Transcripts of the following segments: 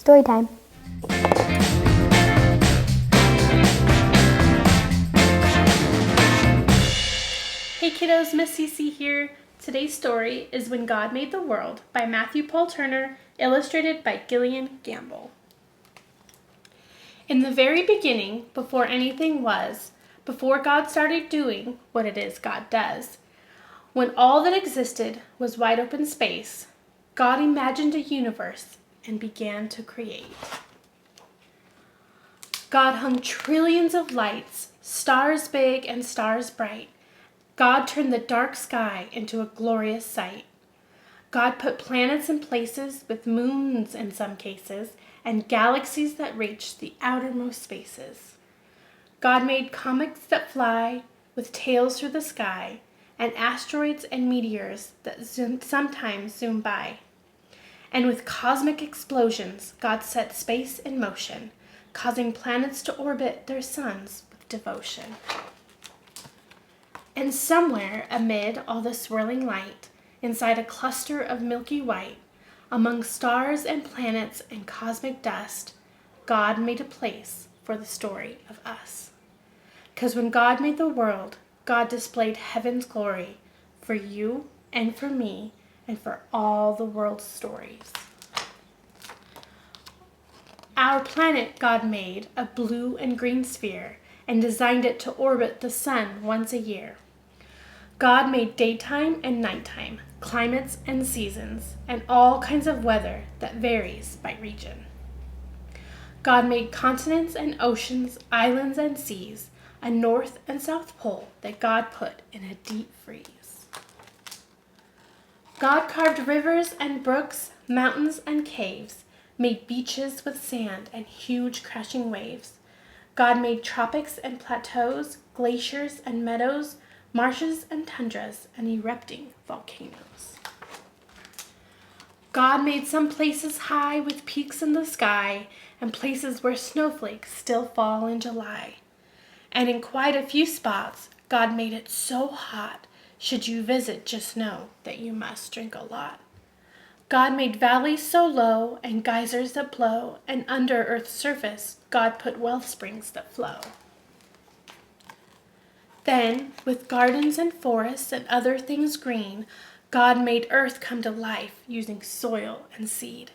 Story time. Hey kiddos, Miss Cece here. Today's story is When God Made the World by Matthew Paul Turner, illustrated by Gillian Gamble. In the very beginning, before anything was, before God started doing what it is God does, when all that existed was wide open space, God imagined a universe and began to create. God hung trillions of lights, stars big and stars bright. God turned the dark sky into a glorious sight. God put planets in places with moons in some cases, and galaxies that reached the outermost spaces. God made comets that fly with tails through the sky, and asteroids and meteors that sometimes zoom by. And with cosmic explosions, God set space in motion, causing planets to orbit their suns with devotion. And somewhere amid all the swirling light, inside a cluster of milky white, among stars and planets and cosmic dust, God made a place for the story of us. 'Cause when God made the world, God displayed heaven's glory for you and for me and for all the world's stories. Our planet God made a blue and green sphere and designed it to orbit the sun once a year. God made daytime and nighttime, climates and seasons, and all kinds of weather that varies by region. God made continents and oceans, islands and seas, a north and south pole that God put in a deep freeze. God carved rivers and brooks, mountains and caves, made beaches with sand and huge crashing waves. God made tropics and plateaus, glaciers and meadows, marshes and tundras, and erupting volcanoes. God made some places high with peaks in the sky and places where snowflakes still fall in July. And in quite a few spots, God made it so hot, should you visit, just know that you must drink a lot. God made valleys so low and geysers that blow, and under Earth's surface, God put well springs that flow. Then, with gardens and forests and other things green, God made earth come to life using soil and seed.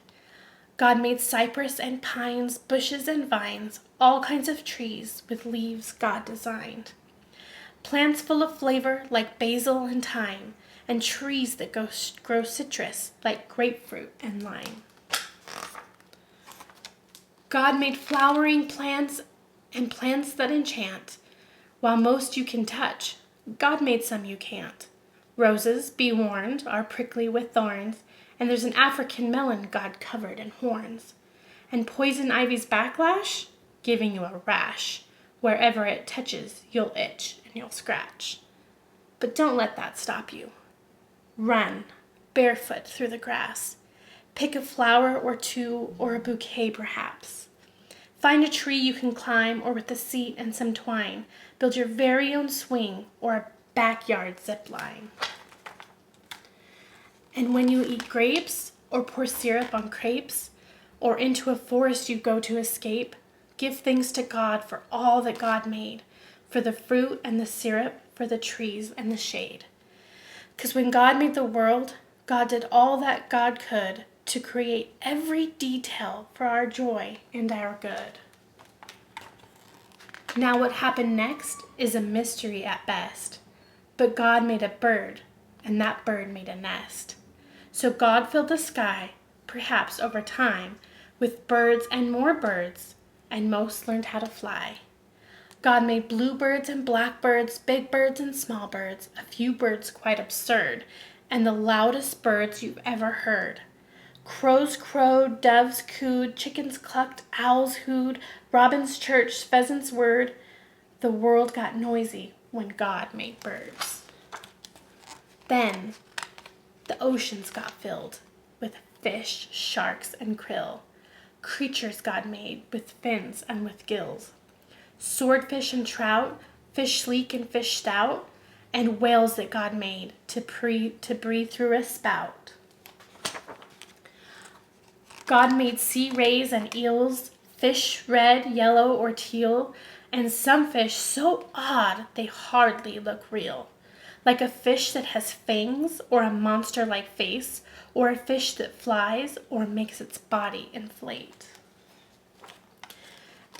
God made cypress and pines, bushes and vines, all kinds of trees with leaves God designed. Plants full of flavor like basil and thyme, and trees that grow citrus like grapefruit and lime. God made flowering plants and plants that enchant. While most you can touch, God made some you can't. Roses, be warned, are prickly with thorns, and there's an African melon God covered in horns. And poison ivy's backlash, giving you a rash. Wherever it touches, you'll itch and you'll scratch. But don't let that stop you. Run, barefoot through the grass. Pick a flower or two, or a bouquet perhaps. Find a tree you can climb, or with a seat and some twine, build your very own swing or a backyard zip line. And when you eat grapes, or pour syrup on crepes, or into a forest you go to escape, give thanks to God for all that God made, for the fruit and the syrup, for the trees and the shade. 'Cause when God made the world, God did all that God could to create every detail for our joy and our good. Now what happened next is a mystery at best. But God made a bird, and that bird made a nest. So God filled the sky, perhaps over time, with birds and more birds, and most learned how to fly. God made bluebirds and blackbirds, big birds and small birds, a few birds quite absurd, and the loudest birds you've ever heard. Crows crowed, doves cooed, chickens clucked, owls hooed, robins chirped, pheasants whirred. The world got noisy when God made birds. Then the oceans got filled with fish, sharks, and krill. Creatures God made with fins and with gills. Swordfish and trout, fish sleek and fish stout, and whales that God made to breathe through a spout. God made sea rays and eels, fish red, yellow, or teal, and some fish so odd they hardly look real, like a fish that has fangs or a monster-like face, or a fish that flies or makes its body inflate.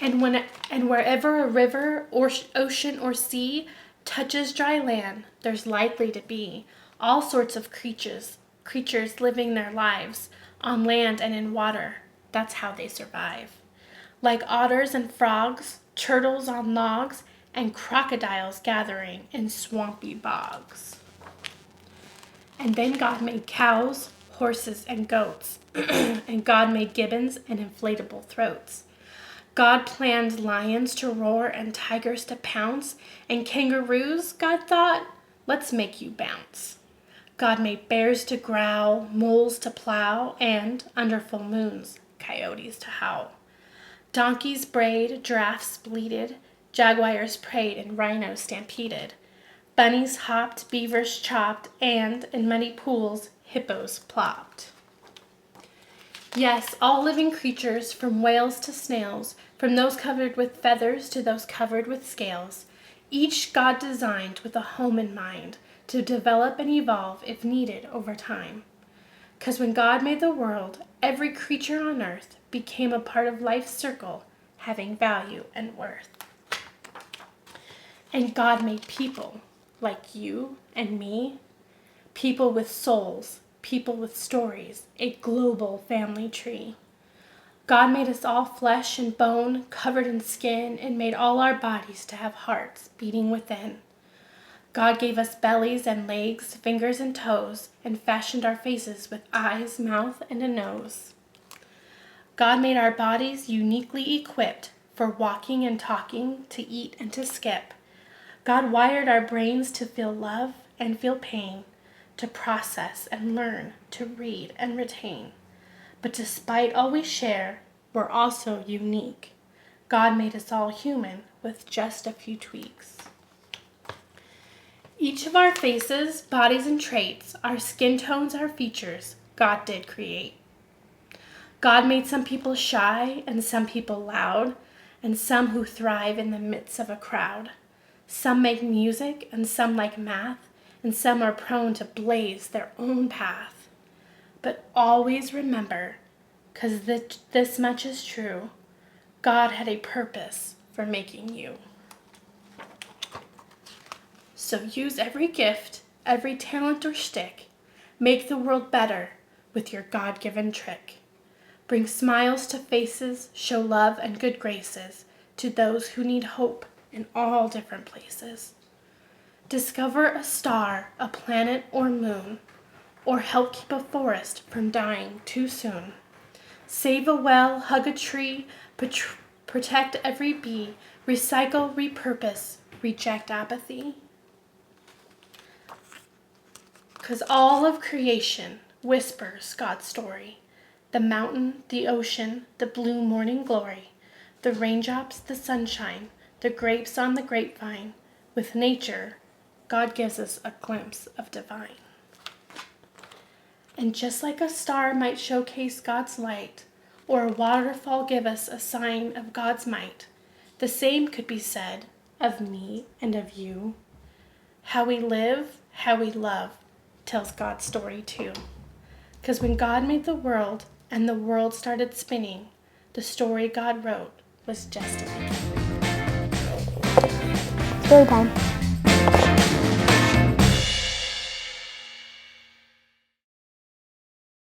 And wherever a river or ocean or sea touches dry land, there's likely to be all sorts of creatures living their lives on land and in water. That's how they survive. Like otters and frogs, turtles on logs, and crocodiles gathering in swampy bogs. And then God made cows, horses, and goats, and God made gibbons and inflatable throats. God planned lions to roar and tigers to pounce, and kangaroos, God thought, let's make you bounce. God made bears to growl, moles to plow, and, under full moons, coyotes to howl. Donkeys brayed, giraffes bleated, jaguars prayed, and rhinos stampeded. Bunnies hopped, beavers chopped, and, in muddy pools, hippos plopped. Yes, all living creatures, from whales to snails, from those covered with feathers to those covered with scales, each God designed with a home in mind to develop and evolve if needed over time. 'Cause when God made the world, every creature on earth became a part of life's circle, having value and worth. And God made people, like you and me, people with souls, people with stories, a global family tree. God made us all flesh and bone, covered in skin, and made all our bodies to have hearts beating within. God gave us bellies and legs, fingers and toes, and fashioned our faces with eyes, mouth, and a nose. God made our bodies uniquely equipped for walking and talking, to eat and to skip. God wired our brains to feel love and feel pain, to process and learn, to read and retain. But despite all we share, we're also unique. God made us all human with just a few tweaks. Each of our faces, bodies, and traits, our skin tones, our features, God did create. God made some people shy and some people loud, and some who thrive in the midst of a crowd. Some make music and some like math, and some are prone to blaze their own path. But always remember, 'cause this much is true, God had a purpose for making you. So use every gift, every talent or shtick. Make the world better with your God-given trick. Bring smiles to faces, show love and good graces to those who need hope in all different places. Discover a star, a planet, or moon, or help keep a forest from dying too soon. Save a well, hug a tree, protect every bee, recycle, repurpose, reject apathy. 'Cause all of creation whispers God's story. The mountain, the ocean, the blue morning glory, the raindrops, the sunshine, the grapes on the grapevine. With nature, God gives us a glimpse of divine. And just like a star might showcase God's light, or a waterfall give us a sign of God's might, the same could be said of me and of you. How we live, how we love, tells God's story too. 'Cause when God made the world and the world started spinning, the story God wrote was just a beginning. Story time.